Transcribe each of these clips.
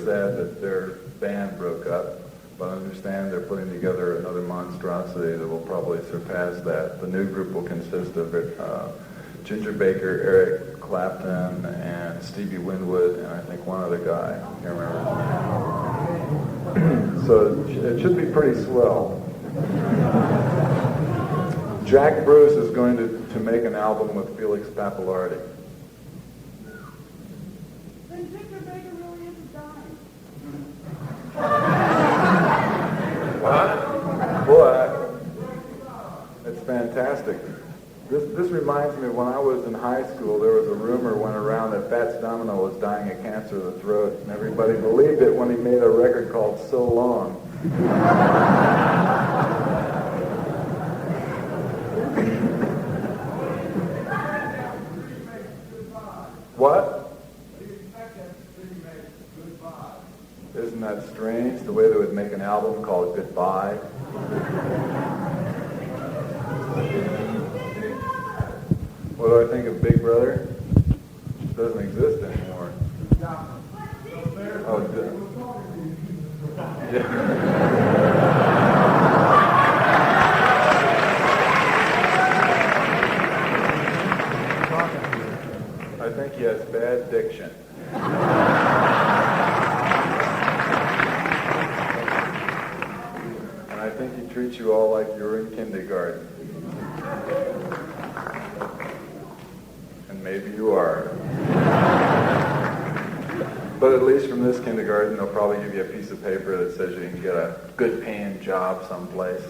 sad that their band broke up, but I understand they're putting together another monstrosity that will probably surpass that. The new group will consist of Ginger Baker, Eric Clapton, and Stevie Winwood, and I think one other guy. I can't remember his name. So it should be pretty swell. Jack Bruce is going to make an album with Felix Pappalardi. Then Ginger Baker really isn't dying. What? Boy, it's fantastic. This reminds me of when I was in high school, there was a rumor went around that Fats Domino was dying of cancer of the throat, and everybody believed it when he made a record called So Long. What? Isn't that strange, the way they would make an album called Goodbye? What do I think of Big Brother? It doesn't exist anymore. Oh, yeah. I think he has bad diction. And I think he treats you all like you're in kindergarten. And maybe you are. But at least from this kindergarten, they'll probably give you a piece of paper that says you can get a good paying job someplace.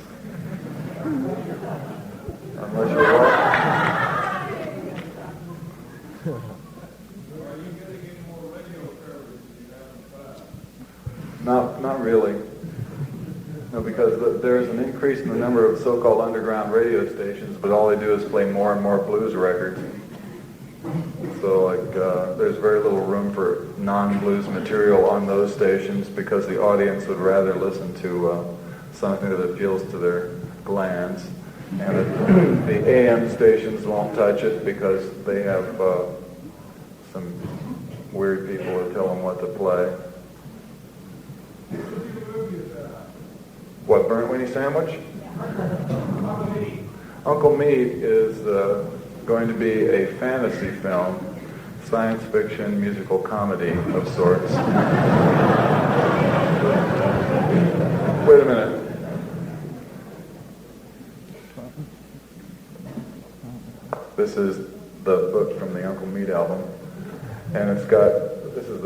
Unless you're Not really. No, because there's an increase in the number of so-called underground radio stations, but all they do is play more and more blues records. So, there's very little room for non-blues material on those stations because the audience would rather listen to something that appeals to their glands. And the AM stations won't touch it because they have some weird people who tell them what to play. What, burnt weenie sandwich? Uncle Meat is going to be a fantasy film, science fiction, musical comedy of sorts. Wait a minute. This is the book from the Uncle Meat album, and it's got, this is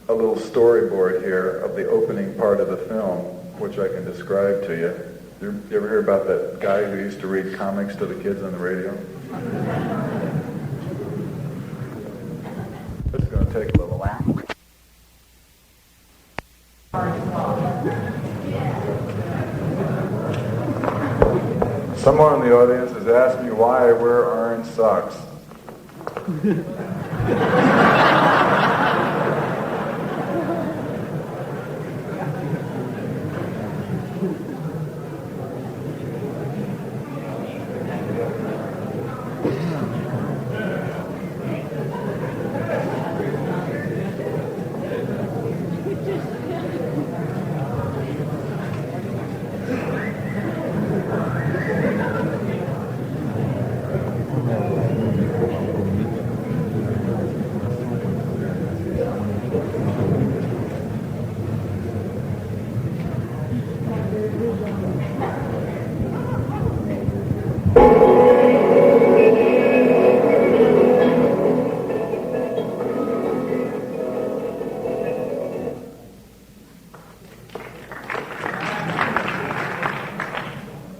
a little storyboard here of the opening part of the film, which I can describe to you. You ever hear about that guy who used to read comics to the kids on the radio? This is going to take a little while. Someone in the audience has asked me why I wear orange socks.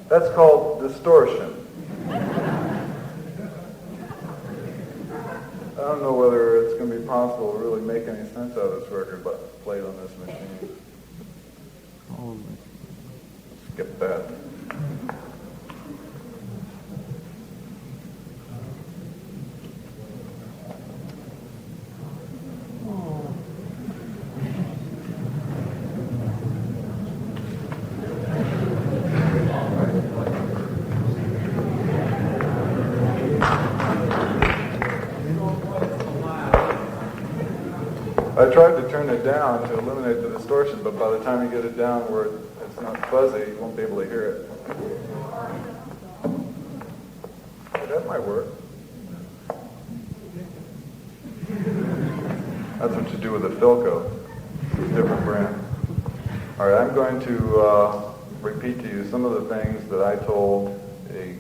That's called distortion. I don't know whether it's going to be possible to really make any sense out of this record, but played on this machine. Skip that. I I tried to turn it down to eliminate the distortion, but by the time you get it down where it's not fuzzy, you won't be able to hear it. Hey, that might work. That's what you do with a Philco. It's a different brand. All right, I'm going to repeat to you some of the things that I told a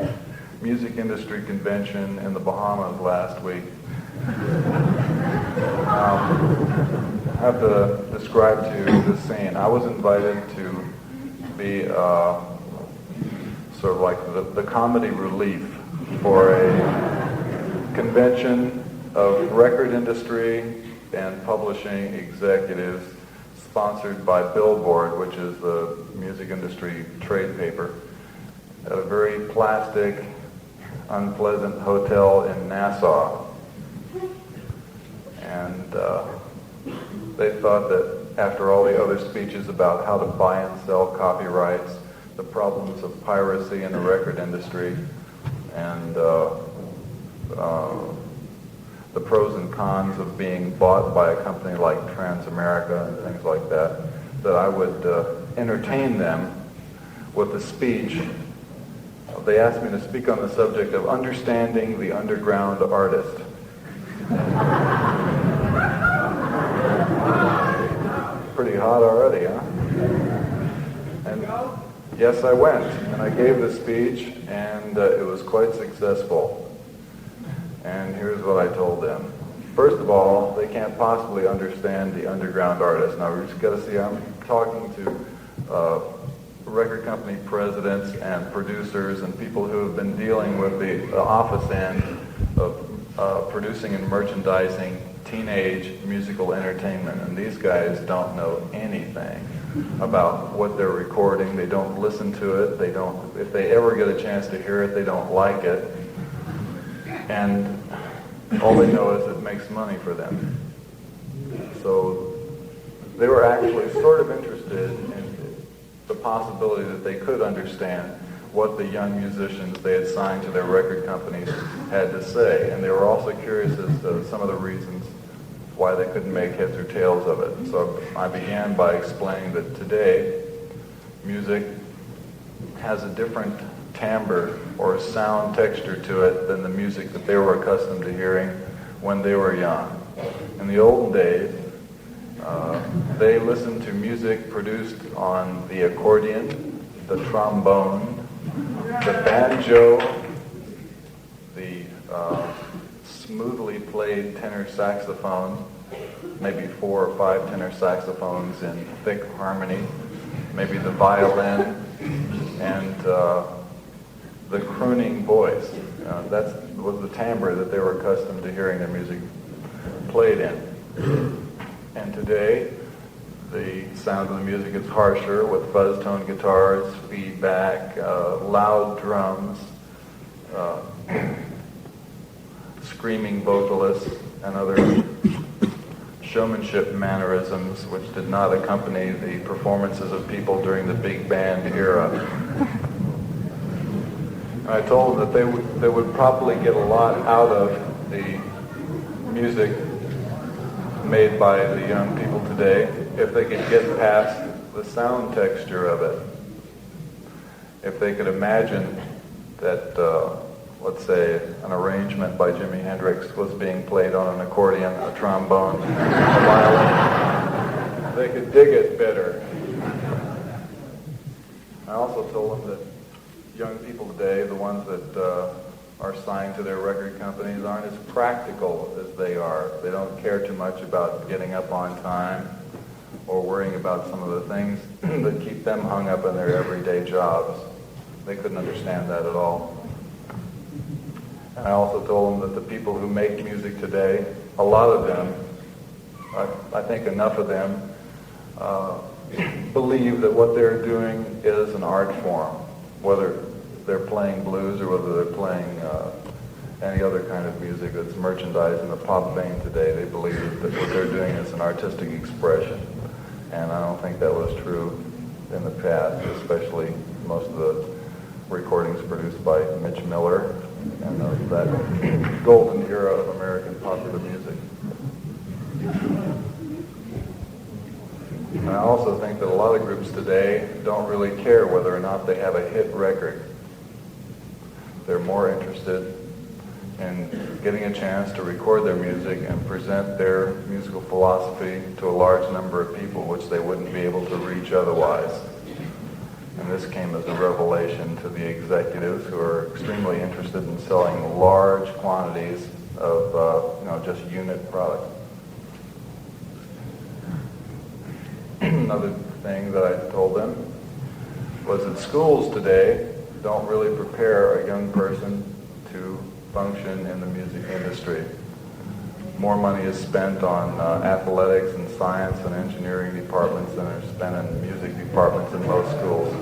music industry convention in the Bahamas last week. I have to describe to you this scene. I was invited to be sort of like the comedy relief for a convention of record industry and publishing executives sponsored by Billboard, which is the music industry trade paper, at a very plastic, unpleasant hotel in Nassau. And they thought that after all the other speeches about how to buy and sell copyrights, the problems of piracy in the record industry, and the pros and cons of being bought by a company like Transamerica and things like that, that I would entertain them with a speech. They asked me to speak on the subject of understanding the underground artist. Pretty hot already, huh? And yes, I went, and I gave the speech, and it was quite successful. And here's what I told them. First of all, they can't possibly understand the underground artist. Now, we've just got to see, I'm talking to record company presidents and producers and people who have been dealing with the office end of producing and merchandising teenage musical entertainment. And these guys don't know anything about what they're recording. They don't listen to it. They don't, if they ever get a chance to hear it, they don't like it. And all they know is it makes money for them. So they were actually sort of interested in the possibility that they could understand what the young musicians they had signed to their record companies had to say. And they were also curious as to some of the reasons why they couldn't make heads or tails of it. So I began by explaining that today, music has a different timbre or sound texture to it than the music that they were accustomed to hearing when they were young. In the olden days, they listened to music produced on the accordion, the trombone, the banjo, the smoothly played tenor saxophone, maybe 4 or 5 tenor saxophones in thick harmony, maybe the violin, and the crooning voice. That was the timbre that they were accustomed to hearing their music played in. And today, the sound of the music is harsher with fuzz tone guitars, feedback, loud drums, screaming vocalists, and other showmanship mannerisms which did not accompany the performances of people during the big band era. And I told them that they would probably get a lot out of the music made by the young people today if they could get past the sound texture of it. If they could imagine that, let's say, an arrangement by Jimi Hendrix was being played on an accordion, a trombone, a violin, they could dig it better. I also told them that young people today, the ones that are signed to their record companies, aren't as practical as they are. They don't care too much about getting up on time or worrying about some of the things that keep them hung up in their everyday jobs. They couldn't understand that at all. And I also told them that the people who make music today, a lot of them, I think enough of them, believe that what they're doing is an art form, whether they're playing blues or whether they're playing any other kind of music that's merchandised in the pop vein today. They believe that what they're doing is an artistic expression. And I don't think that was true in the past, especially most of the recordings produced by Mitch Miller and that golden era of American popular music. also think that a lot of groups today don't really care whether or not they have a hit record. They're more interested in getting a chance to record their music and present their musical philosophy to a large number of people, which they wouldn't be able to reach otherwise. And this came as a revelation to the executives who are extremely interested in selling large quantities of, just unit product. Another thing that I told them was that schools today don't really prepare a young person to function in the music industry. More money is spent on athletics and science and engineering departments than are spent in music departments in most schools.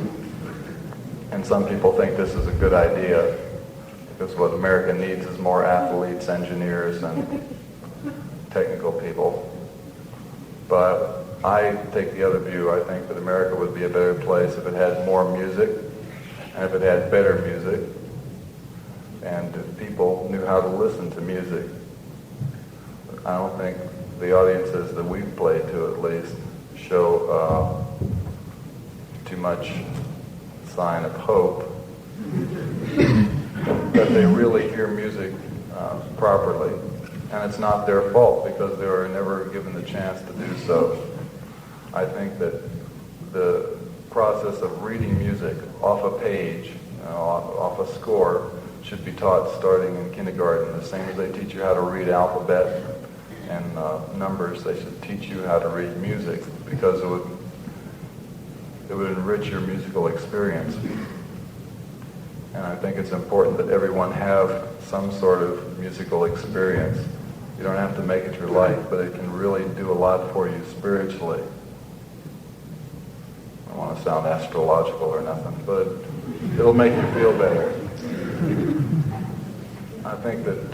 And some people think this is a good idea because what America needs is more athletes, engineers, and technical people. But I take the other view. I think that America would be a better place if it had more music and if it had better music and if people knew how to listen to music. I don't think the audiences that we've played to, at least, show too much sign of hope that they really hear music properly. And it's not their fault because they were never given the chance to do so. I think that the process of reading music off a page, off a score, should be taught starting in kindergarten. The same as they teach you how to read alphabet and numbers, they should teach you how to read music because it would enrich your musical experience. And I think it's important that everyone have some sort of musical experience. You don't have to make it your life, but it can really do a lot for you spiritually. I don't want to sound astrological or nothing, but it'll make you feel better. I think that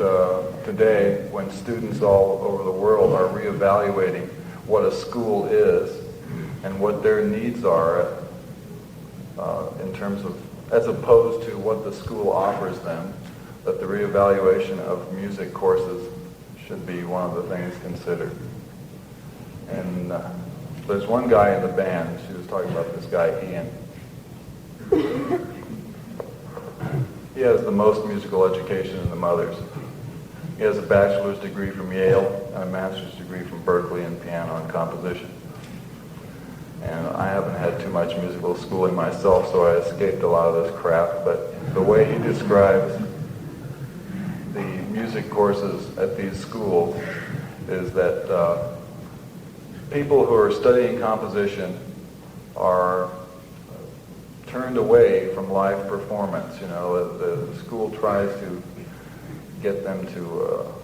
today, when students all over the world are reevaluating what a school is and what their needs are in terms of, as opposed to what the school offers them, that the reevaluation of music courses should be one of the things considered. And there's one guy in the band, she was talking about this guy, Ian. He has the most musical education in the mothers. He has a bachelor's degree from Yale and a master's degree from Berkeley in piano and composition. And I haven't had too much musical schooling myself, so I escaped a lot of this crap, but the way he describes the music courses at these schools is that people who are studying composition are turned away from live performance. The school tries to get them to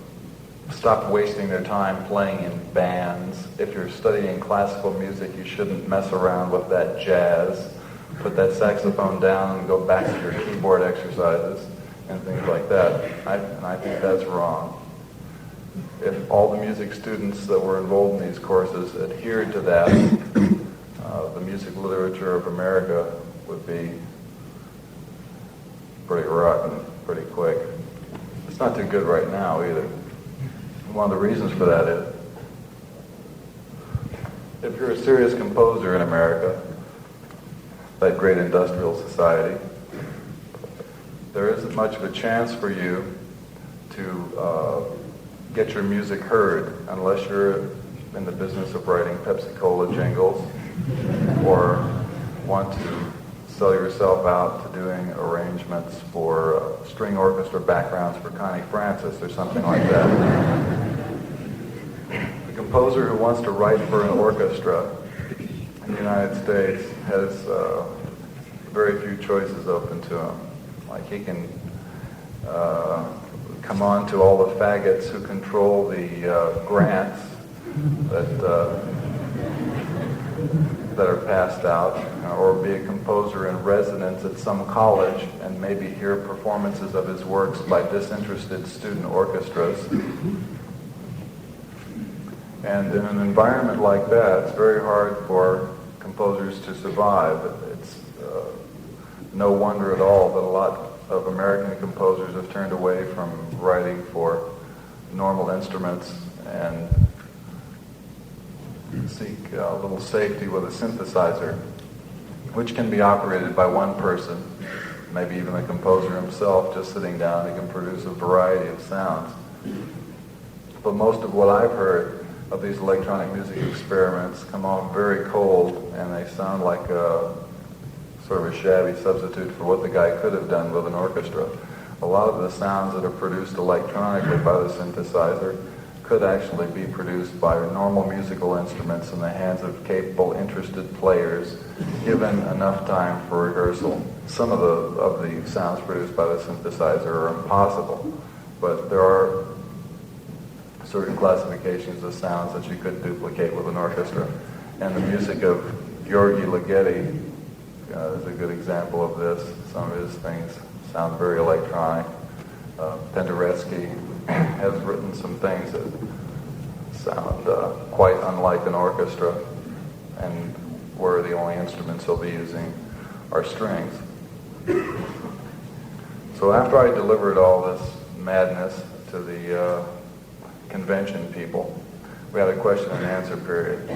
stop wasting their time playing in bands. If you're studying classical music, you shouldn't mess around with that jazz. Put that saxophone down and go back to your keyboard exercises and things like that. And I think that's wrong. If all the music students that were enrolled in these courses adhered to that, the music literature of America would be pretty rotten pretty quick. It's not too good right now either. One of the reasons for that is, if you're a serious composer in America, that great industrial society, there isn't much of a chance for you to get your music heard unless you're in the business of writing Pepsi-Cola jingles or want to sell yourself out to doing arrangements for string orchestra backgrounds for Connie Francis or something like that. The composer who wants to write for an orchestra in the United States has very few choices open to him. Like he can come on to all the faggots who control the grants that are passed out, or be a composer in residence at some college and maybe hear performances of his works by disinterested student orchestras. And in an environment like that, it's very hard for composers to survive. It's no wonder at all that a lot of American composers have turned away from writing for normal instruments and seek a little safety with a synthesizer, which can be operated by one person, maybe even the composer himself, just sitting down. He can produce a variety of sounds. But most of what I've heard of these electronic music experiments come off very cold, and they sound like a sort of a shabby substitute for what the guy could have done with an orchestra. A lot of the sounds that are produced electronically by the synthesizer could actually be produced by normal musical instruments in the hands of capable, interested players, given enough time for rehearsal. Some of the sounds produced by the synthesizer are impossible, but there are certain classifications of sounds that you could duplicate with an orchestra. And the music of György Ligeti is a good example of this. Some of his things sound very electronic. Penderecki has written some things that sound quite unlike an orchestra, and where the only instruments he'll be using are strings. So after I delivered all this madness to the convention people, we had a question and answer period.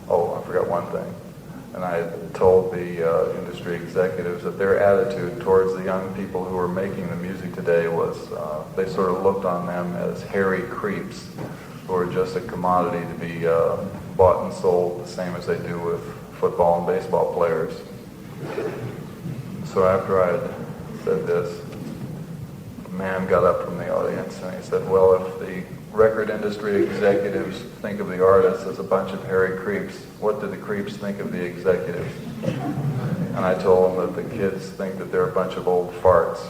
Oh, I forgot one thing. And I told the industry executives that their attitude towards the young people who were making the music today was they sort of looked on them as hairy creeps who are just a commodity to be bought and sold the same as they do with football and baseball players. So after I had said this, a man got up from the audience and he said, well, if the record industry executives think of the artists as a bunch of hairy creeps, what do the creeps think of the executives? And I told them that the kids think that they're a bunch of old farts.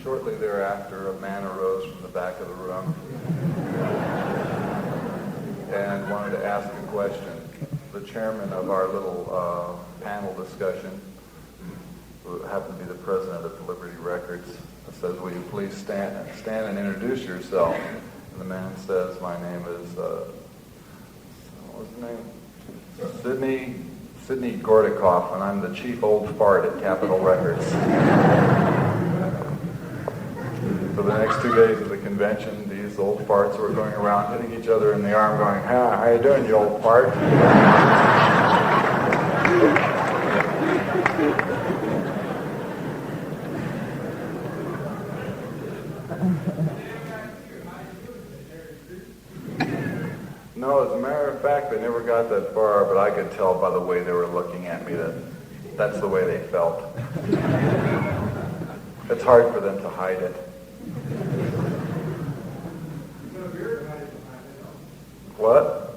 Shortly thereafter, a man arose from the back of the room and wanted to ask a question. The chairman of our little panel discussion, who happened to be the president of Liberty Records, says, will you please stand and introduce yourself? And the man says, my name is, what was his name? Sidney Gordikoff, and I'm the chief old fart at Capitol Records. For the next 2 days of the convention, these old farts were going around hitting each other in the arm going, how you doing, you old fart? No, as a matter of fact, they never got that far, but I could tell by the way they were looking at me that that's the way they felt. It's hard for them to hide it. What?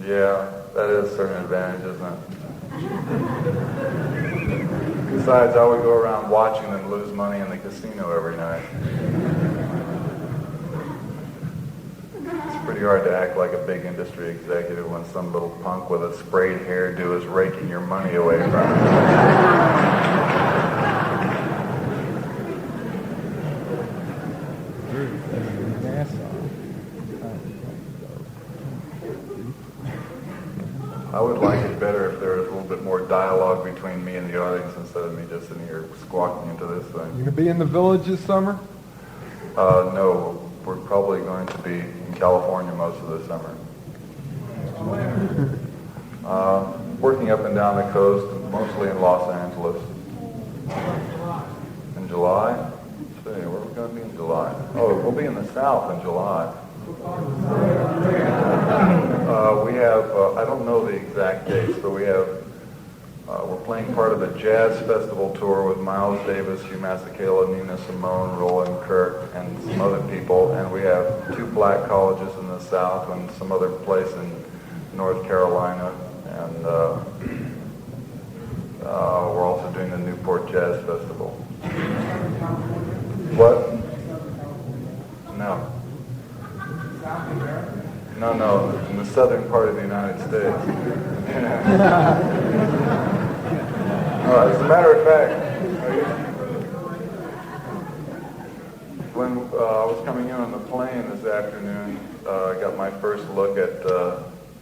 Yeah, that is a certain advantage, isn't it? Besides, I would go around watching them lose money in the casino every night. It's pretty hard to act like a big industry executive when some little punk with a sprayed hairdo is raking your money away from you. I would like it better if there was a little bit more dialogue between me and the audience instead of me just sitting here squawking into this thing. You gonna be in the village this summer? No, we're probably going to be in California most of the summer. Working up and down the coast, mostly in Los Angeles. In July? Let's see, where are we going to be in July? Oh, we'll be in the South in July. We have, I don't know the exact dates, but we're playing part of the Jazz Festival tour with Miles Davis, Hugh Masekela, Nina Simone, Roland Kirk, and some other people. And we have 2 black colleges in the South and some other place in North Carolina. And we're also doing the Newport Jazz Festival. What? No. No, in the southern part of the United States. As a matter of fact, when I was coming in on the plane this afternoon, I got my first look at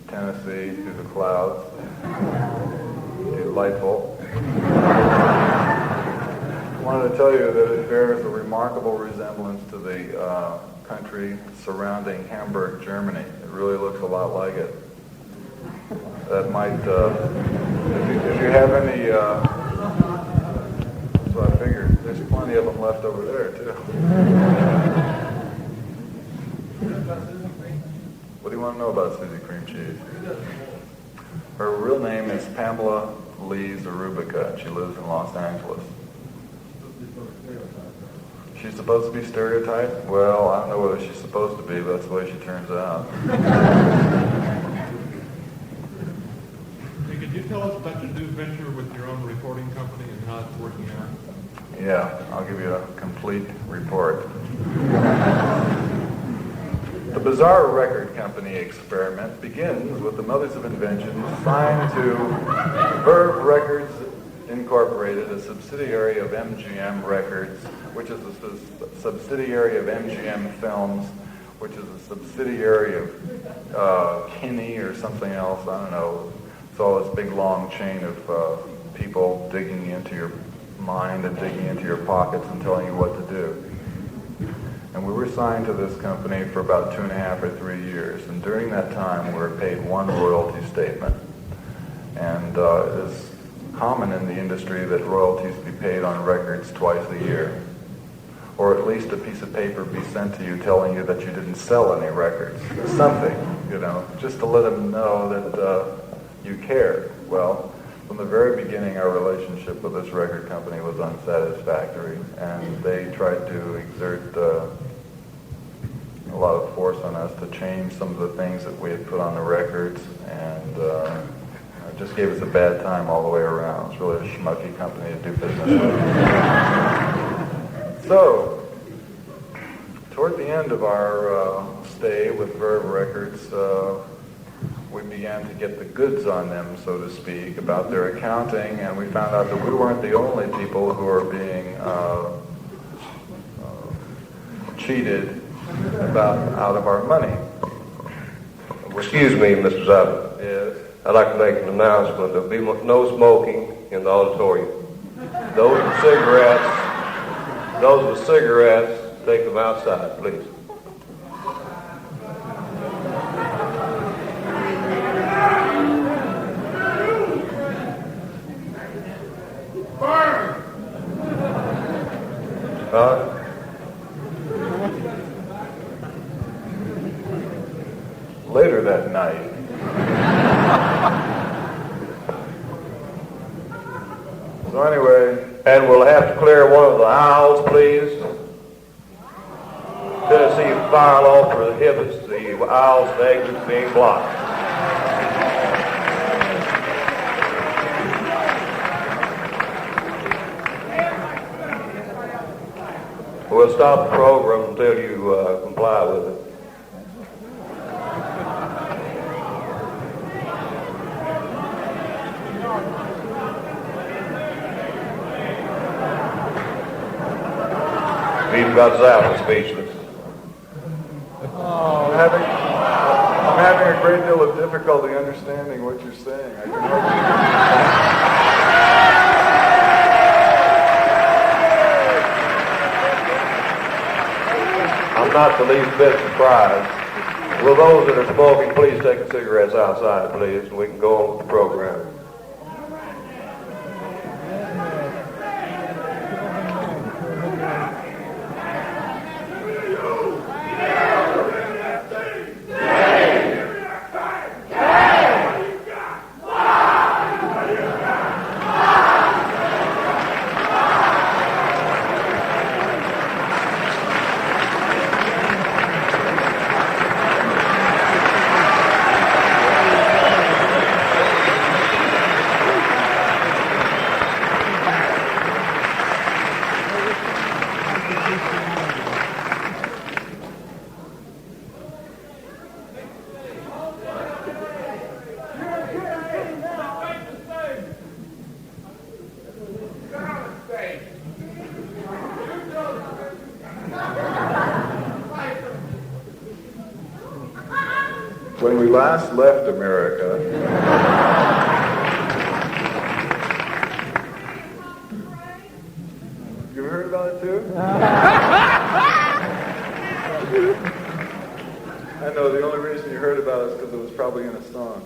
Tennessee through the clouds. It delightful. I wanted to tell you that it bears a remarkable resemblance to the country surrounding Hamburg, Germany. It really looks a lot like it. That might, if you have any, so I figured there's plenty of them left over there too. What do you want to know about Susie Cream Cheese? Her real name is Pamela Lee Zarubica, and she lives in Los Angeles. She's supposed to be stereotyped? Well, I don't know whether she's supposed to be, but that's the way she turns out. Hey, could you tell us about your new venture with your own recording company and how it's working out? Yeah, I'll give you a complete report. The bizarre record company experiment begins with the mothers of invention signed to Verve Records Incorporated, a subsidiary of MGM Records, which is a subsidiary of MGM Films, which is a subsidiary of Kinney or something else. I don't know. It's all this big long chain of people digging into your mind and digging into your pockets and telling you what to do. And we were signed to this company for about 2.5 or 3 years. And during that time, we were paid one royalty statement. And it is common in the industry that royalties be paid on records twice a year. Or at least a piece of paper be sent to you telling you that you didn't sell any records. Something, just to let them know that you cared. Well, from the very beginning, our relationship with this record company was unsatisfactory, and they tried to exert a lot of force on us to change some of the things that we had put on the records, and it just gave us a bad time all the way around. It's really a schmucky company to do business with. So, toward the end of our stay with Verve Records, we began to get the goods on them, so to speak, about their accounting, and we found out that we weren't the only people who were being cheated out of our money. Excuse me, Mr. Zappa. Yes. I'd like to make an announcement. There'll be no smoking in the auditorium. Those with cigarettes, take them outside, please. Later that night, so anyway, And we'll have to clear one of the aisles, please. Tennessee fire law prohibits the aisles and exits being blocked. We'll stop the program until you comply with it. We've got Zappa speechless. I'm having a great deal of difficulty understanding what you're saying. I can I'm not the least bit surprised. Will those that are smoking please take the cigarettes outside, please, and we can go on with the program. When we last left America, I know the only reason you heard about it is because it was probably in a song.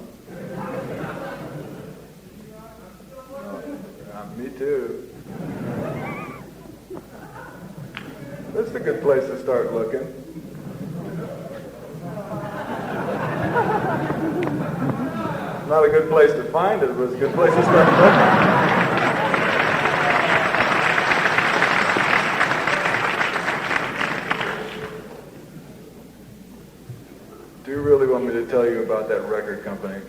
Me too. That's a good place to start looking. Not a good place to find it, but it's a good place to start looking. Do you really want me to tell you about that record company?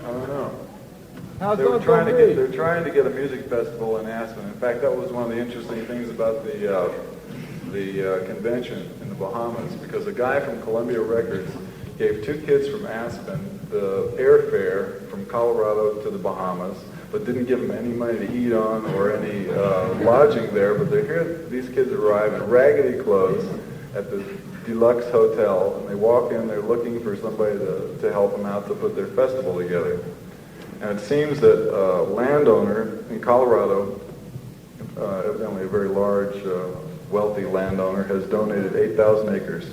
I don't know. How's They're that trying gonna to be? get. They're trying to get a music festival in Aspen. In fact, that was one of the interesting things about the convention in the Bahamas, because a guy from Columbia Records gave two kids from Aspen the airfare from Colorado to the Bahamas, but didn't give them any money to eat on or any lodging there. But these kids arrive in raggedy clothes at the deluxe hotel, and they walk in. They're looking for somebody to help them out to put their festival together. And it seems that a landowner in Colorado, evidently a very large, wealthy landowner, has donated 8,000 acres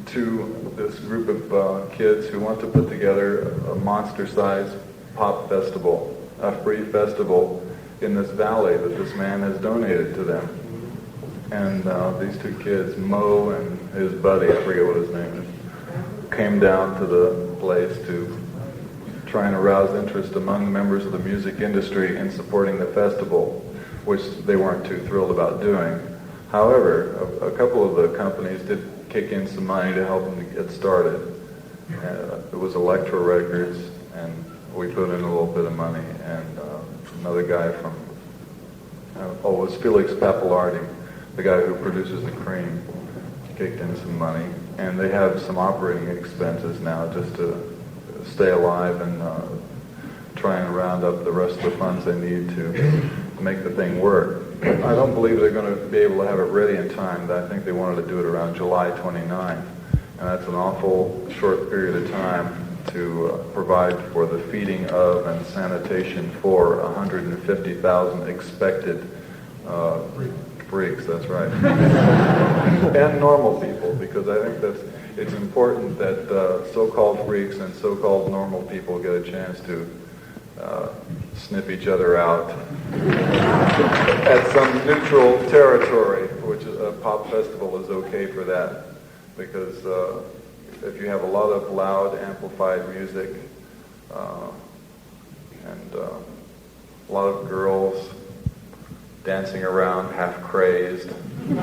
to this group of kids who want to put together a monster-sized pop festival, a free festival in this valley that this man has donated to them. And these two kids, Mo and his buddy, I forget what his name is, came down to the place to try and arouse interest among members of the music industry in supporting the festival, which they weren't too thrilled about doing. However, a couple of the companies did kick in some money to help them to get started. It was Elektra Records, and we put in a little bit of money, and another guy from, it was Felix Pappalardi, the guy who produces the Cream, kicked in some money, and they have some operating expenses now just to stay alive and try and round up the rest of the funds they need to make the thing work. I don't believe they're going to be able to have it ready in time. I think they wanted to do it around July 29th, and that's an awful short period of time to provide for the feeding of and sanitation for 150,000 expected freaks, that's right. And normal people, because I think it's important that so-called freaks and so-called normal people get a chance to sniff each other out at some neutral territory, which a pop festival is okay for that, because if you have a lot of loud amplified music and a lot of girls dancing around half crazed and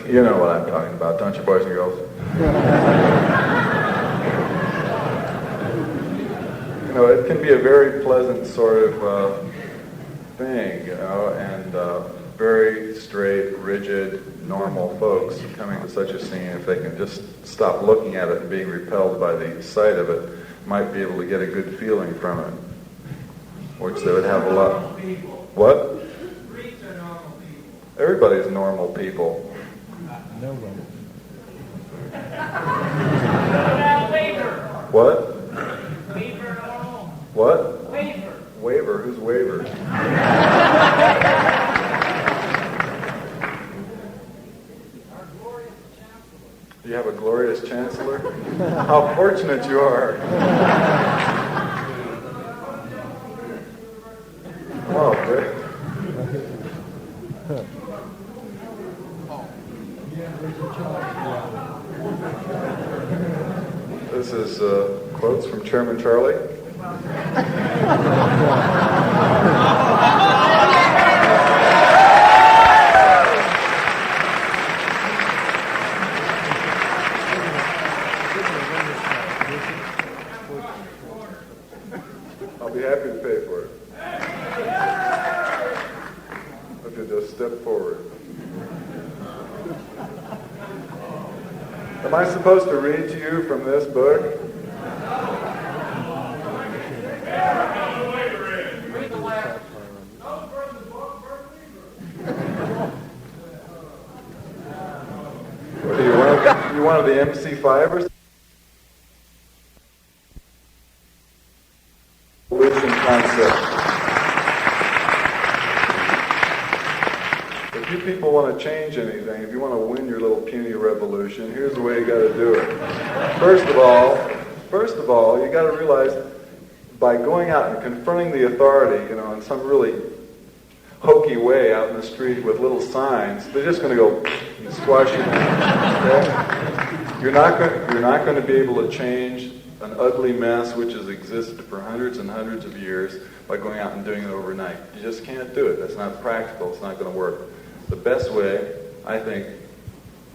you know what I'm talking about, don't you, boys and girls? You know, it can be a very pleasant sort of thing, you know, and very straight, rigid, normal folks coming to such a scene, if they can just stop looking at it and being repelled by the sight of it, might be able to get a good feeling from it, which they would have a lot. What? Everybody's normal people. No one. What? What? Waiver. Who's Waiver? You have a glorious chancellor? How fortunate you are. Oh, great. This is quotes from Chairman Charlie. I'll be happy to pay for it. If you just step forward. Am I supposed to read to you from this book? What do you want the MC5 or something? Solution concept. you people want to change anything, if you want to win your little puny revolution, here's the way you got to do it. First of all, you got to realize by going out and confronting the authority, in some really hokey way out in the street with little signs, they're just going to go and squash you down. Okay? You're not going to be able to change an ugly mess which has existed for hundreds and hundreds of years by going out and doing it overnight. You just can't do it. That's not practical. It's not going to work. The best way, I think,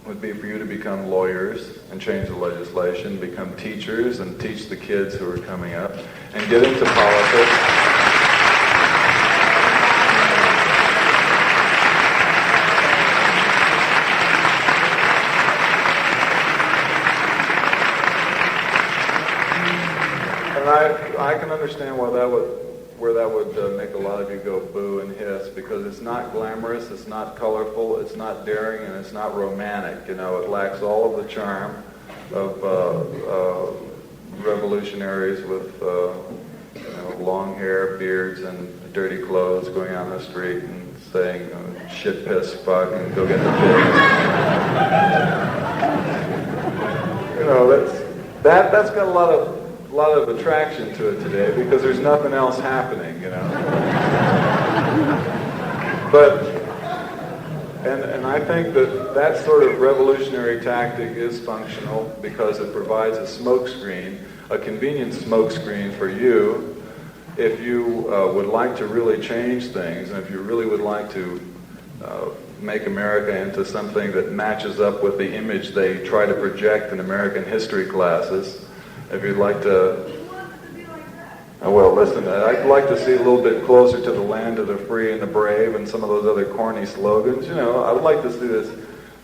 would be for you to become lawyers and change the legislation, become teachers and teach the kids who are coming up, and get into politics. And I can understand where that would make a lot of you go boo and hiss, because it's not glamorous, it's not colorful, it's not daring, and it's not romantic. It lacks all of the charm of revolutionaries with long hair, beards, and dirty clothes going out on the street and saying shit, piss, fuck, and go get the pigs. That's got a lot of attraction to it today because there's nothing else happening, But and I think that sort of revolutionary tactic is functional because it provides a smokescreen, a convenient smokescreen for you if you would like to really change things, and if you really would like to make America into something that matches up with the image they try to project in American history classes. If you'd like to, well, listen, I'd like to see a little bit closer to the land of the free and the brave and some of those other corny slogans. I would like to see this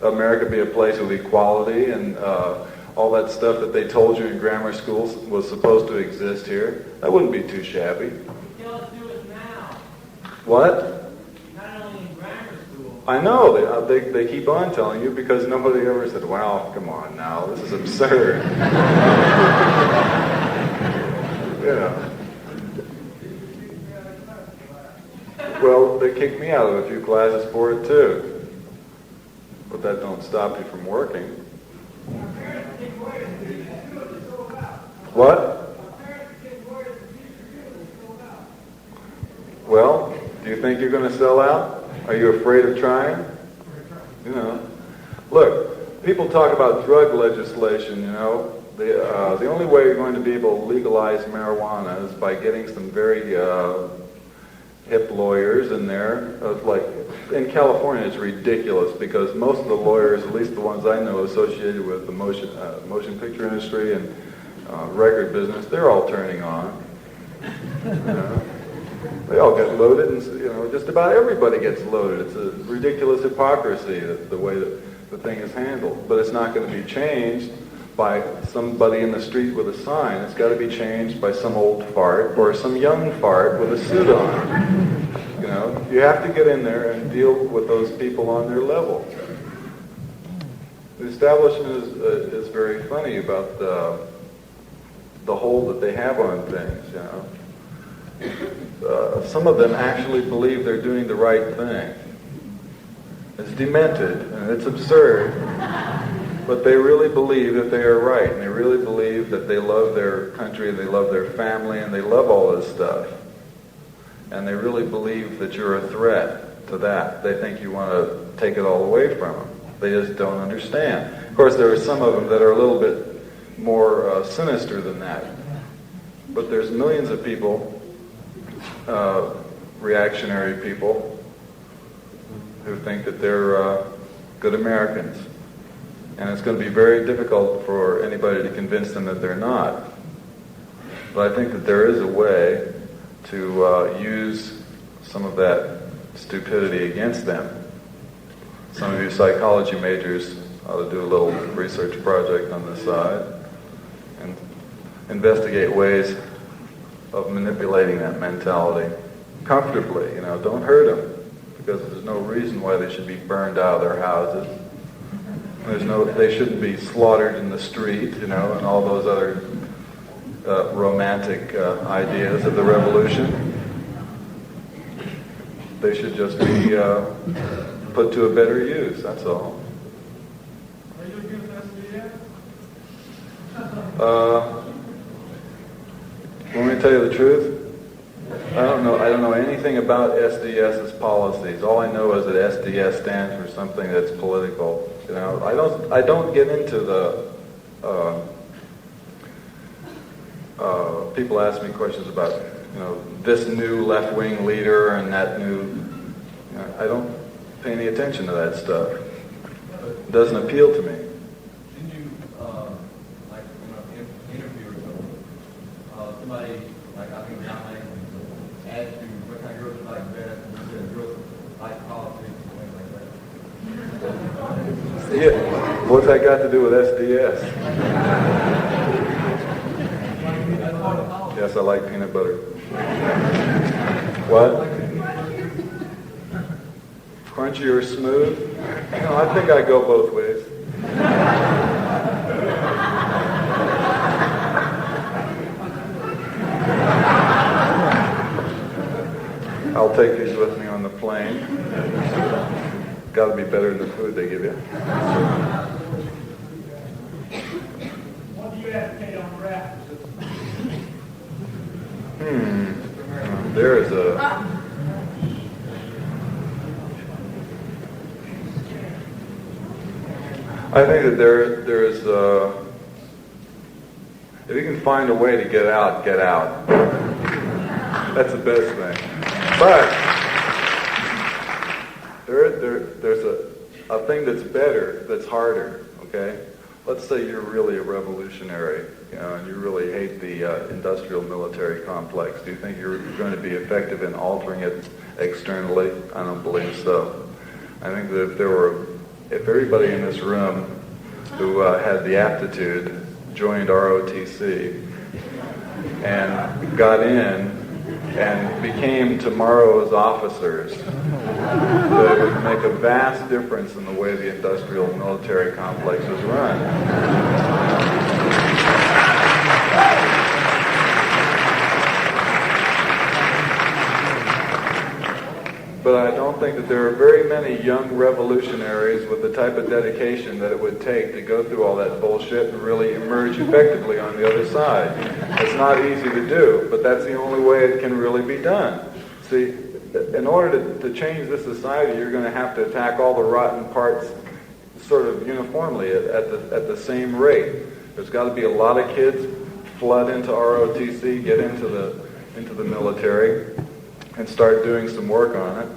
America be a place of equality and all that stuff that they told you in grammar schools was supposed to exist here. That wouldn't be too shabby. Tell us to do it now. What? Not only in grammar school. I know, they keep on telling you because nobody ever said, well, come on now, this is absurd. Well, they kicked me out of a few classes for it too. But that don't stop you from working. What? Well, do you think you're going to sell out? Are you afraid of trying? Look, people talk about drug legislation, The only way you're going to be able to legalize marijuana is by getting some very hip lawyers in there. Like in California, it's ridiculous because most of the lawyers, at least the ones I know associated with the motion picture industry and record business, they're all turning on. They all get loaded, and just about everybody gets loaded. It's a ridiculous hypocrisy, the way that the thing is handled. But it's not going to be changed by somebody in the street with a sign. It's got to be changed by some old fart or some young fart with a suit on. You have to get in there and deal with those people on their level. The establishment is very funny about the hold that they have on things. Some of them actually believe they're doing the right thing. It's demented and it's absurd. But they really believe that they are right, and they really believe that they love their country, and they love their family, and they love all this stuff. And they really believe that you're a threat to that. They think you want to take it all away from them. They just don't understand. Of course, there are some of them that are a little bit more sinister than that. But there's millions of people, reactionary people, who think that they're good Americans. And it's going to be very difficult for anybody to convince them that they're not. But I think that there is a way to use some of that stupidity against them. Some of you psychology majors ought to do a little research project on this side and investigate ways of manipulating that mentality comfortably. Don't hurt them, because there's no reason why they should be burned out of their houses. They shouldn't be slaughtered in the street, and all those other romantic ideas of the revolution. They should just be put to a better use, that's all. Are you against SDS? Want me to tell you the truth? I don't know anything about SDS's policies. All I know is that SDS stands for something that's political. You know, I don't get into the people ask me questions about, you know, this new left-wing leader and that new, you know, I don't pay any attention to that stuff. It doesn't appeal to me. Didn't you, like, interview or something, somebody, like, I think John Lang, asked you what kind of girls you like best, and you said girls like politics and things like that. Yeah, what's that got to do with SDS? Yes, I like peanut butter. What? Crunchy or smooth? No, I think I go both ways. I'll take these with me on the plane. Got to be better than the food they give you. What do you advocate on rap? There is a... I think that there is if you can find a way to get out, get out. That's the best thing. But there's a thing that's better, that's harder, okay? Let's say you're really a revolutionary, you know, and you really hate the industrial military complex. Do you think you're going to be effective in altering it externally? I don't believe so. I think that if everybody in this room who had the aptitude joined ROTC and got in and became tomorrow's officers, that it would make a vast difference in the way the industrial military complex is run. But I don't think that there are very many young revolutionaries with the type of dedication that it would take to go through all that bullshit and really emerge effectively on the other side. It's not easy to do, but that's the only way it can really be done. See, in order to change this society, you're going to have to attack all the rotten parts sort of uniformly at the same rate. There's got to be a lot of kids flood into ROTC, get into the military, and start doing some work on it.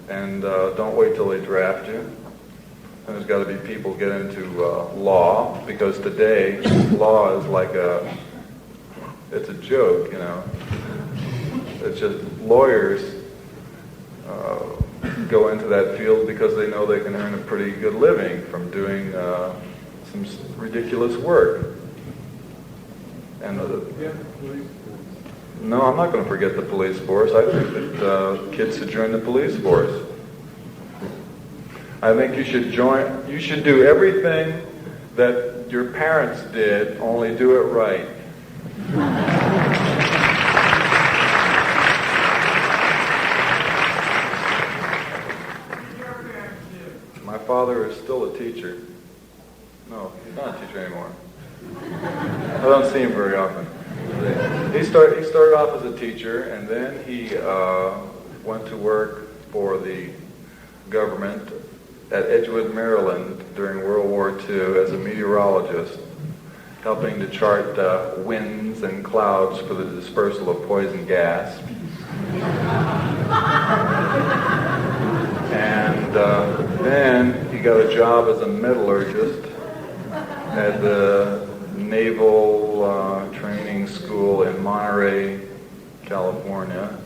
And don't wait till they draft you. And there's got to be people get into law, because today law is like it's a joke, you know. It's just lawyers go into that field because they know they can earn a pretty good living from doing some ridiculous work. And no, I'm not going to forget the police force. I think that kids should join the police force. I think you should do everything that your parents did, only do it right. My father is still a teacher. No, he's not a teacher anymore. I don't see him very often. He started off as a teacher, and then he went to work for the government at Edgewood, Maryland during World War II as a meteorologist, helping to chart winds and clouds for the dispersal of poison gas. And then he got a job as a metallurgist at the Naval Training School in Monterey, California.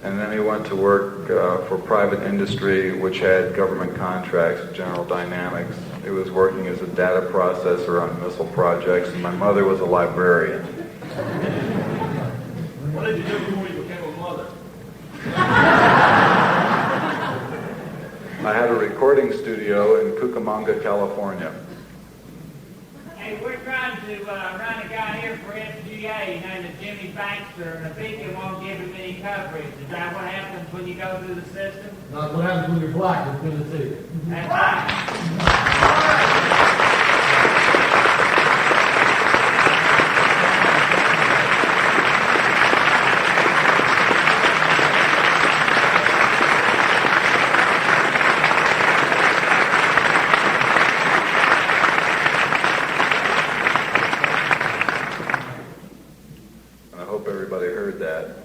And then he went to work for private industry, which had government contracts with General Dynamics. He was working as a data processor on missile projects, and my mother was a librarian. What did you do before you became a mother? I had a recording studio in Cucamonga, California. Hey, we're trying to run a guy here for SGA named Jimmy Bankster, and the beacon won't give him any any coverage. Is that what happens when you go through the system? That's what happens when you're black in Tennessee. That's right. And I hope everybody heard that.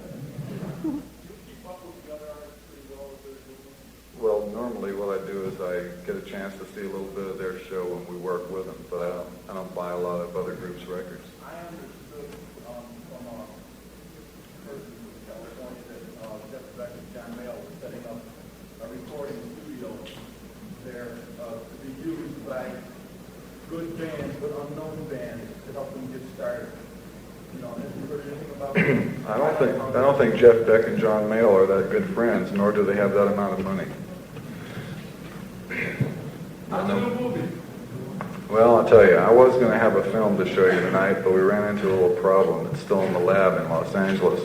Well, normally what I do is I get a chance to see a little bit of their show when we work with them, but I don't buy a lot of other groups' records. I understood from a person in California that Jeff Beck and John Mayle were setting up a recording studio there to be used by good bands, but unknown bands to help them get started. You know, have you heard anything about that? I don't think Jeff Beck and John Mayle are that good friends, nor do they have that amount of money. Well, I'll tell you, I was going to have a film to show you tonight, but we ran into a little problem. It's still in the lab in Los Angeles.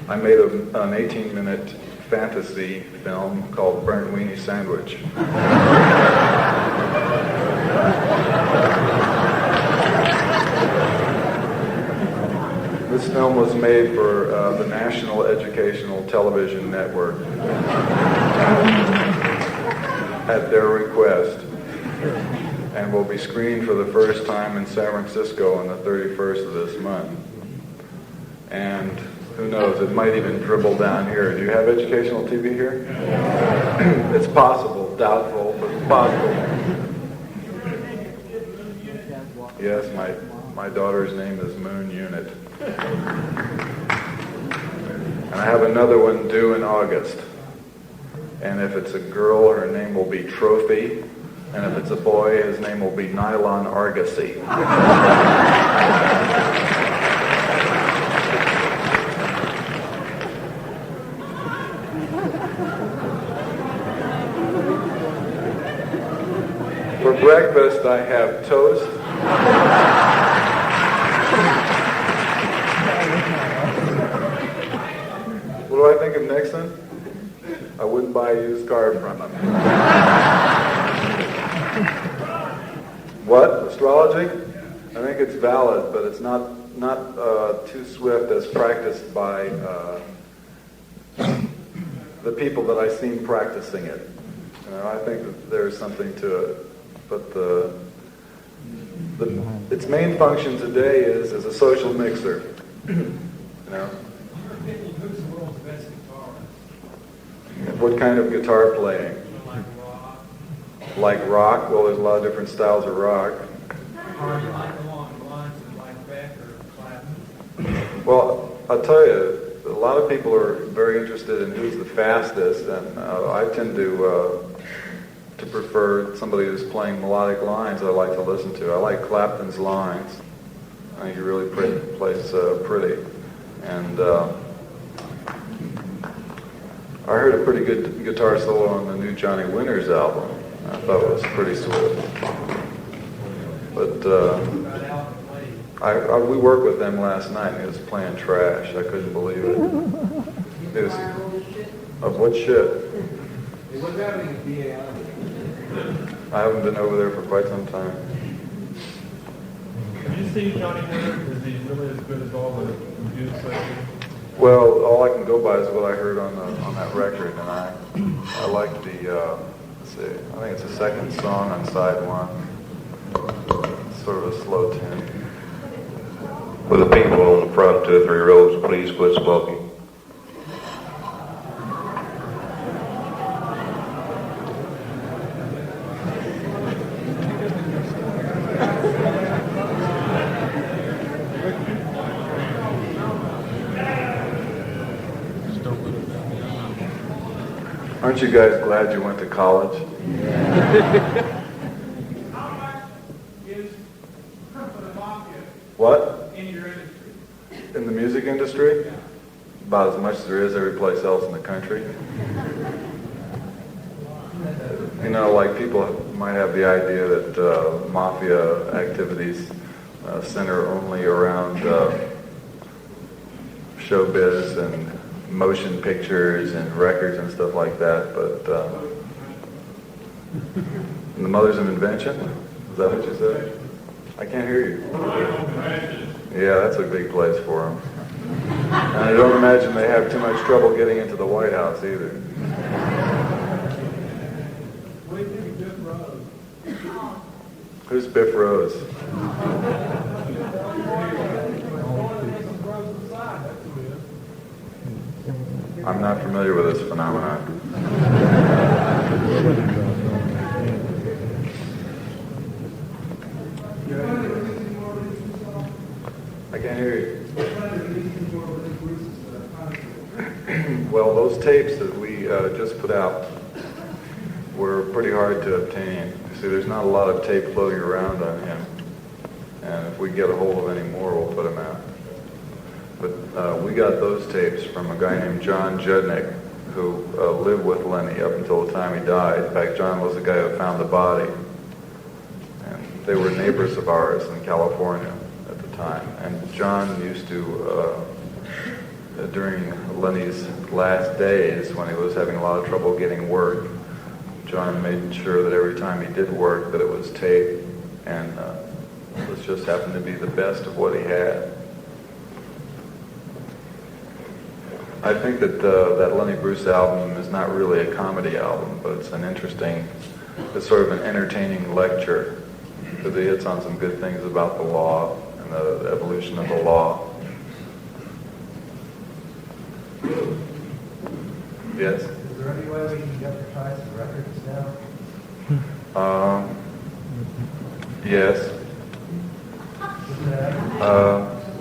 I made an 18-minute fantasy film called Burnt Weenie Sandwich. This film was made for the National Educational Television Network at their request, and will be screened for the first time in San Francisco on the 31st of this month. And who knows, it might even dribble down here. Do you have educational TV here? It's possible, doubtful, but it's possible. Yes, my daughter's name is Moon Unit. And I have another one due in August. And if it's a girl, her name will be Trophy. And if it's a boy, his name will be Nylon Argosy. For breakfast, I have toast. What do I think of Nixon? I wouldn't buy a used car from him. What? Astrology? I think it's valid, but it's not too swift as practiced by the people that I seen practicing it. You know, I think that there's something to it, but its main function today is as a social mixer. You know. Who's the world's best guitarist? What kind of guitar playing? Like rock. Like rock? Well, there's a lot of different styles of rock. Or you like along the lines of like Beck or Clapton? Well, I'll tell you, a lot of people are very interested in who's the fastest, and I tend to prefer somebody who's playing melodic lines I like to listen to. I like Clapton's lines. I think he really plays pretty. And I heard a pretty good guitar solo on the new Johnny Winters album. I thought it was pretty sweet. But we worked with them last night, and he was playing trash. I couldn't believe it. It was, of what shit? What's happening at BAI? I haven't been over there for quite some time. Have you seen Johnny Winters? Is he really as good as all the reviews say? Well, all I can go by is what I heard on that record, and I like the let's see, I think it's the second song on side one. It's sort of a slow tune. Will the people on the front 2 or 3 rows please quit smoking? Aren't you guys glad you went to college? How much is for the mafia What? in your industry? In the music industry? About as much as there is every place else in the country. You know, like people might have the idea that mafia activities center only around showbiz and motion pictures and records and stuff like that, but the Mothers of Invention? Is that what you said? I can't hear you. Yeah, that's a big place for them. And I don't imagine they have too much trouble getting into the White House either. What do you think of Biff Rose? Who's Biff Rose? I'm not familiar with this phenomenon. I can't hear you. Well, those tapes that we just put out were pretty hard to obtain. See, there's not a lot of tape floating around on him. And if we get a hold of any more, we'll put them out. But we got those tapes from a guy named John Judnick, who lived with Lenny up until the time he died. In fact, John was the guy who found the body. And they were neighbors of ours in California at the time. And John used to, during Lenny's last days, when he was having a lot of trouble getting work, John made sure that every time he did work that it was taped, and this just happened to be the best of what he had. I think that that Lenny Bruce album is not really a comedy album, but it's an interesting, it's sort of an entertaining lecture, because he hits on some good things about the law and the evolution of the law. Yes? Is there any way we can get the price of records now? Yes.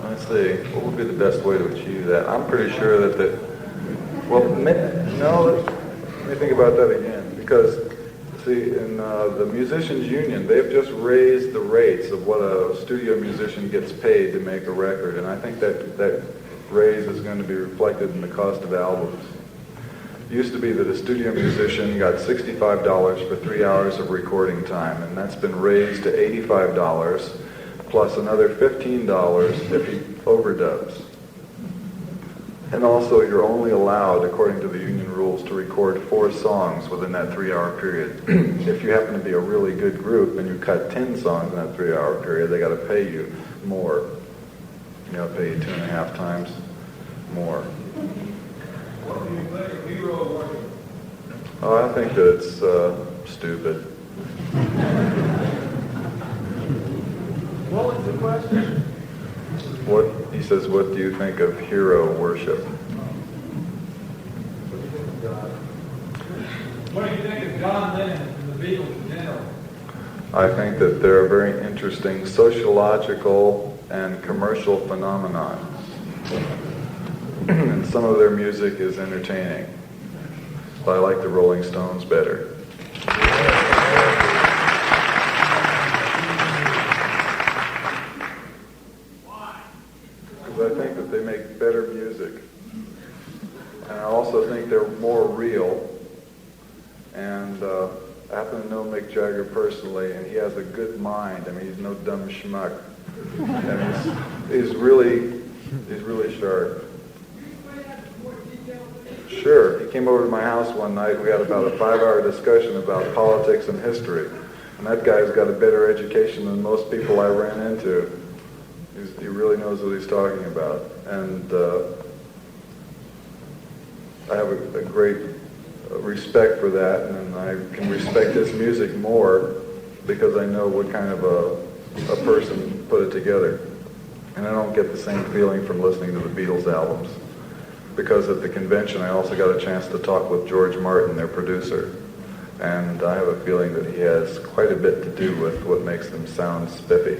Let's see. What would be the best way to achieve that? I'm pretty sure that well, no, let me think about that again. Because, see, in the Musicians Union, they've just raised the rates of what a studio musician gets paid to make a record. And I think that raise is going to be reflected in the cost of albums. It used to be that a studio musician got $65 for 3 hours of recording time, and that's been raised to $85 plus another $15 if he overdubs. And also, you're only allowed, according to the union rules, to record 4 songs within that 3-hour period. If you happen to be a really good group and you cut 10 songs in that 3-hour period, they got to pay you more. You got to pay you 2.5 times more. What do you think of hero worship? Oh, I think that it's stupid. What was the question? He says, what do you think of hero worship? What do you think of John Lennon and the Beatles in general? I think that they're a very interesting sociological and commercial phenomenon. And some of their music is entertaining. But I like the Rolling Stones better. Because I think that they make better music. And I also think they're more real. And I happen to know Mick Jagger personally, and he has a good mind. I mean, he's no dumb schmuck. And he's really sharp. Sure. He came over to my house one night. We had about a 5-hour discussion about politics and history. And that guy's got a better education than most people I ran into. He really knows what he's talking about. And I have a great respect for that, and I can respect his music more because I know what kind of a person put it together. And I don't get the same feeling from listening to the Beatles albums. Because at the convention I also got a chance to talk with George Martin, their producer. And I have a feeling that he has quite a bit to do with what makes them sound spiffy.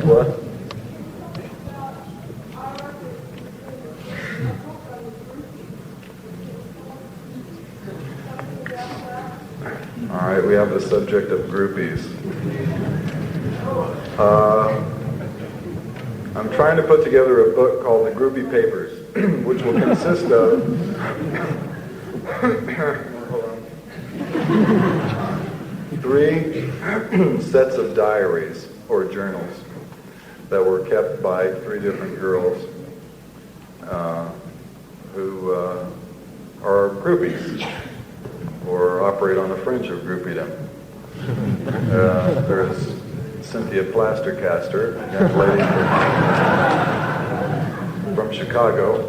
What? All right, we have the subject of groupies. I'm trying to put together a book called The Groupie Papers, which will consist of 3 sets of diaries or journals. that were kept by 3 different girls who are groupies or operate on the fringe of groupiedom. There's Cynthia Plastercaster, a young lady from Chicago.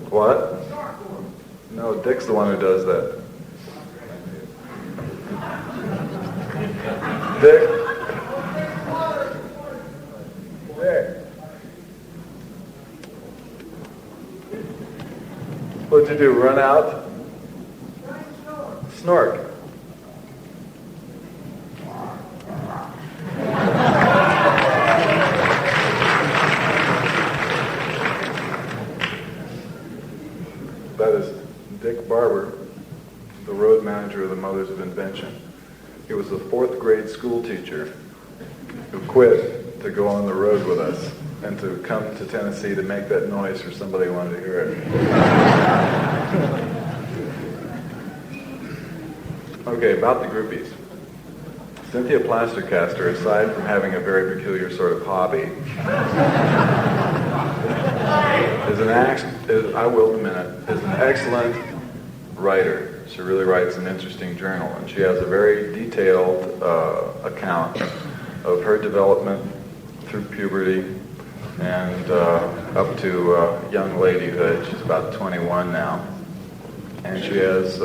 What? No, Dick's the one who does that. Dick? Dick? What'd you do, run out? Snork. That is Dick Barber, the road manager of the Mothers of Invention. He was a 4th grade school teacher who quit to go on the road with us and to come to Tennessee to make that noise for somebody who wanted to hear it. Okay, about the groupies. Cynthia Plastercaster, aside from having a very peculiar sort of hobby, is an excellent writer. She really writes an interesting journal, and she has a very detailed account of her development through puberty and up to young ladyhood. She's about 21 now, and she has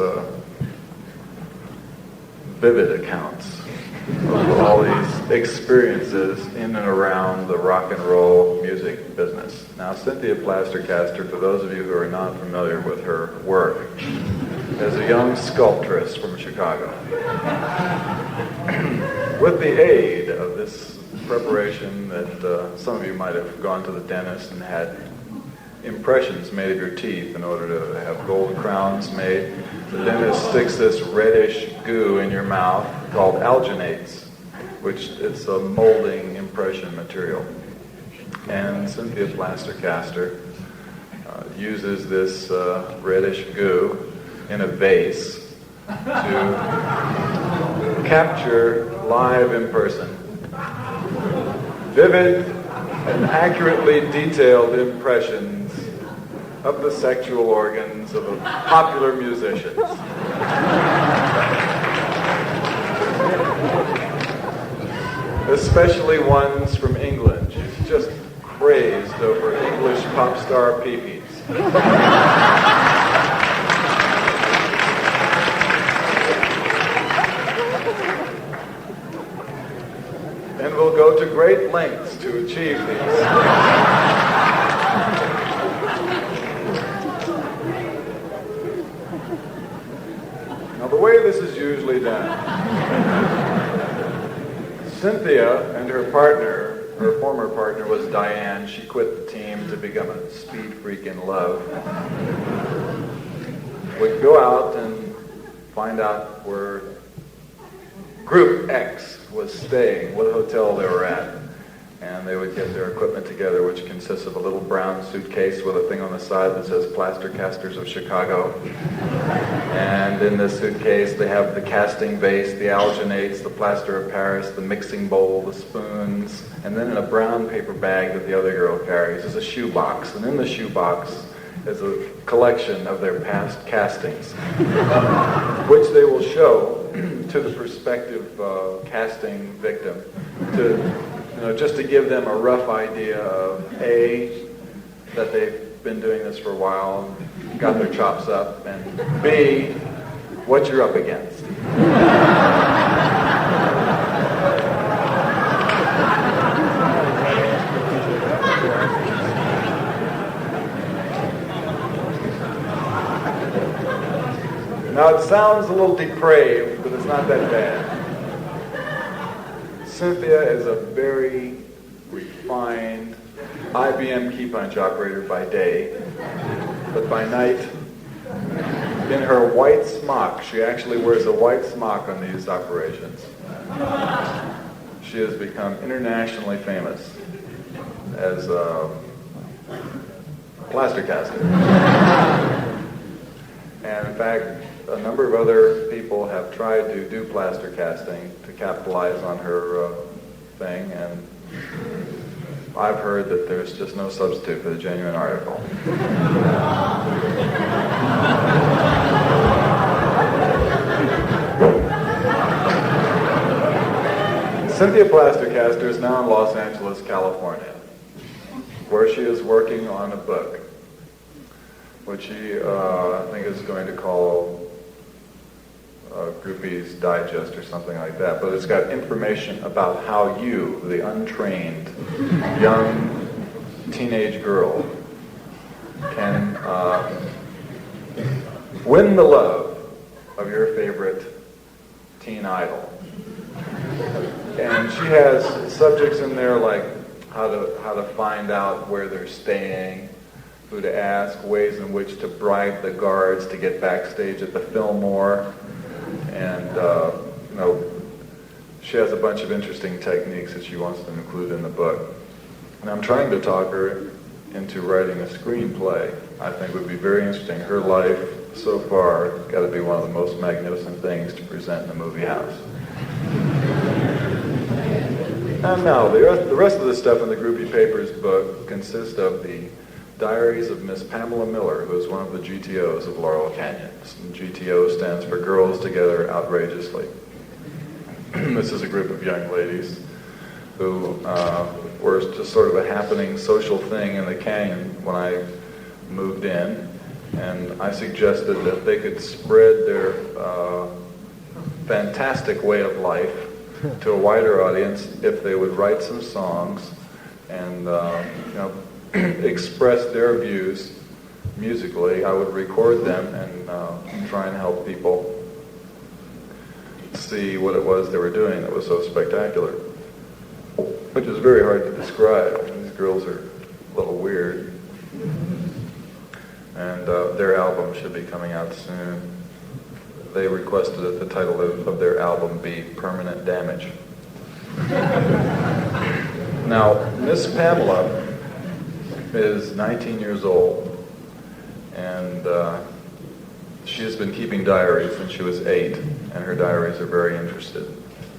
vivid accounts of all these experiences in and around the rock and roll music business. Now, Cynthia Plastercaster, for those of you who are not familiar with her work, is a young sculptress from Chicago. With the aid of this preparation that some of you might have gone to the dentist and had impressions made of your teeth in order to have gold crowns made, the dentist sticks this reddish goo in your mouth called alginates, which it's a molding impression material. And Cynthia Plastercaster uses this reddish goo in a vase to capture live in person vivid and accurately detailed impressions of the sexual organs of popular musicians. Especially ones from England. She's just crazed over English pop star peepees. And will go to great lengths to achieve these. Now, the way this is usually done, Cynthia and her partner, her former partner was Diane. She quit the team to become a speed freak in love. Would go out and find out where Group X was staying, what hotel they were at. And they would get their equipment together, which consists of a little brown suitcase with a thing on the side that says Plastercasters of Chicago. And in this suitcase, they have the casting vase, the alginates, the plaster of Paris, the mixing bowl, the spoons, and then in a brown paper bag that the other girl carries is a shoebox. And in the shoebox is a collection of their past castings, which they will show to the prospective casting victim to, just to give them a rough idea of A, that they've been doing this for a while, got their chops up, and B, what you're up against. Now it sounds a little depraved, but it's not that bad. Cynthia is a very refined IBM key punch operator by day, but by night, in her white smock, she actually wears a white smock on these operations. She has become internationally famous as a Plastercaster. And in fact, a number of other people have tried to do plaster casting to capitalize on her thing, and I've heard that there's just no substitute for the genuine article. Cynthia Plastercaster is now in Los Angeles, California, where she is working on a book, which she, I think, is going to call Groupie's Digest or something like that. But it's got information about how you, the untrained young teenage girl, can win the love of your favorite teen idol. And she has subjects in there like how to find out where they're staying, who to ask, ways in which to bribe the guards to get backstage at the Fillmore, and she has a bunch of interesting techniques that she wants to include in the book. And I'm trying to talk her into writing a screenplay. I think would be very interesting. Her life so far has got to be one of the most magnificent things to present in the movie house. And now, the rest of the stuff in the Groupie Papers book consists of the diaries of Miss Pamela Miller, who is one of the GTOs of Laurel Canyon. And GTO stands for Girls Together Outrageously. This is a group of young ladies who were just sort of a happening social thing in the canyon when I moved in. And I suggested that they could spread their fantastic way of life to a wider audience if they would write some songs and express their views musically. I would record them and try and help people see what it was they were doing that was so spectacular, which is very hard to describe. These girls are a little weird, and their album should be coming out soon. They requested that the title of their album be Permanent Damage. Now, Miss Pamela is 19 years old, and she has been keeping diaries since she was 8, and her diaries are very interesting,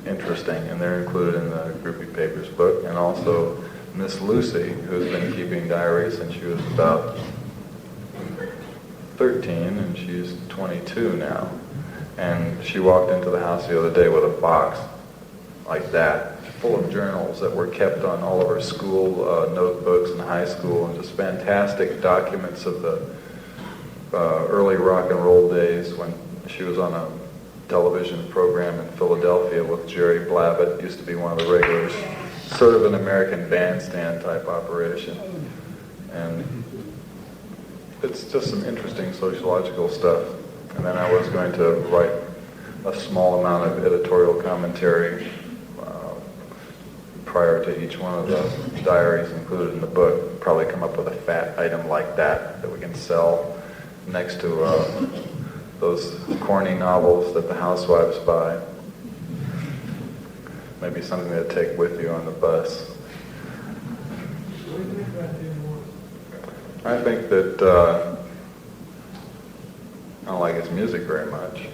and they're included in the Groupie Papers book. And also Miss Lucy, who's been keeping diaries since she was about 13, and she's 22 now. And she walked into the house the other day with a box like that, full of journals that were kept on all of her school notebooks in high school, and just fantastic documents of the early rock and roll days when she was on a television program in Philadelphia with Jerry Blavat. Used to be one of the regulars, sort of an American Bandstand type operation. And it's just some interesting sociological stuff. And then I was going to write a small amount of editorial commentary prior to each one of the diaries included in the book. Probably come up with a fat item like that we can sell next to those corny novels that the housewives buy. Maybe something to take with you on the bus. I think that I don't like his music very much.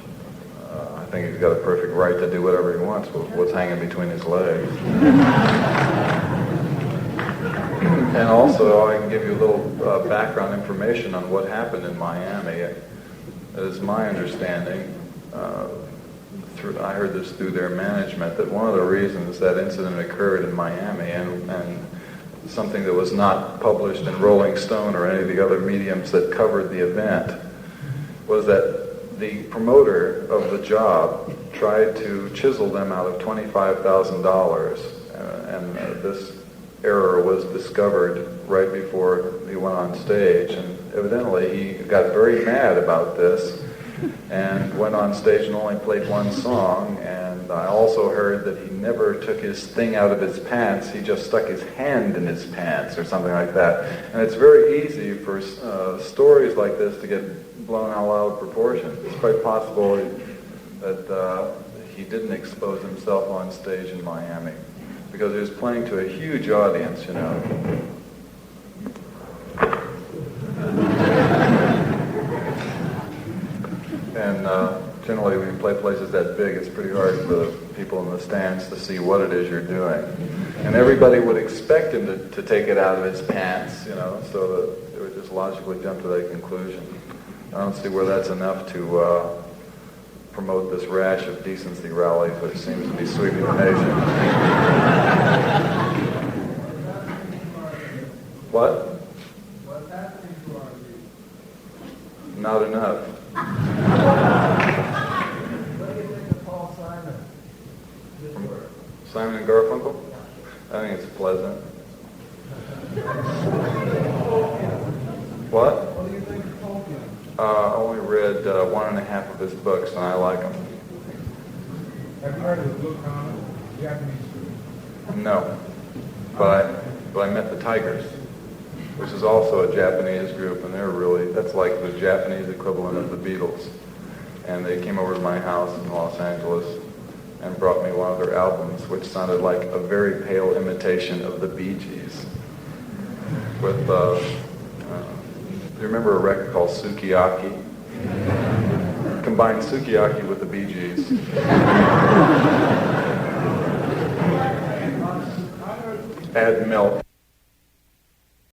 I think he's got a perfect right to do whatever he wants with what's hanging between his legs. And also, I can give you a little background information on what happened in Miami. It is my understanding, I heard this through their management, that one of the reasons that incident occurred in Miami and something that was not published in Rolling Stone or any of the other mediums that covered the event was that the promoter of the job tried to chisel them out of $25,000, and this error was discovered right before he went on stage, and evidently he got very mad about this and went on stage and only played one song. And I also heard that he never took his thing out of his pants, he just stuck his hand in his pants or something like that. And it's very easy for stories like this to get blown out of proportion. It's quite possible that he didn't expose himself on stage in Miami because he was playing to a huge audience, you know. And generally when you play places that big, it's pretty hard for the people in the stands to see what it is you're doing. And everybody would expect him to take it out of his pants, you know, so that they would just logically jump to that conclusion. I don't see where that's enough to promote this rash of decency rallies which seems to be sweeping the nation. What? What's happening to our youth? Not enough. What do you think of Paul Simon? His work? Simon and Garfunkel? I think it's pleasant. What? What do you think of Tolkien? I only read 1.5 of his books, and I like them. Have you heard of the Blue Comet, Japanese group? No, but I met the Tigers, which is also a Japanese group, and that's like the Japanese equivalent of the Beatles. And they came over to my house in Los Angeles and brought me one of their albums, which sounded like a very pale imitation of the Bee Gees. With, do you remember a record called Sukiyaki? Combined Sukiyaki with the Bee Gees. Add milk.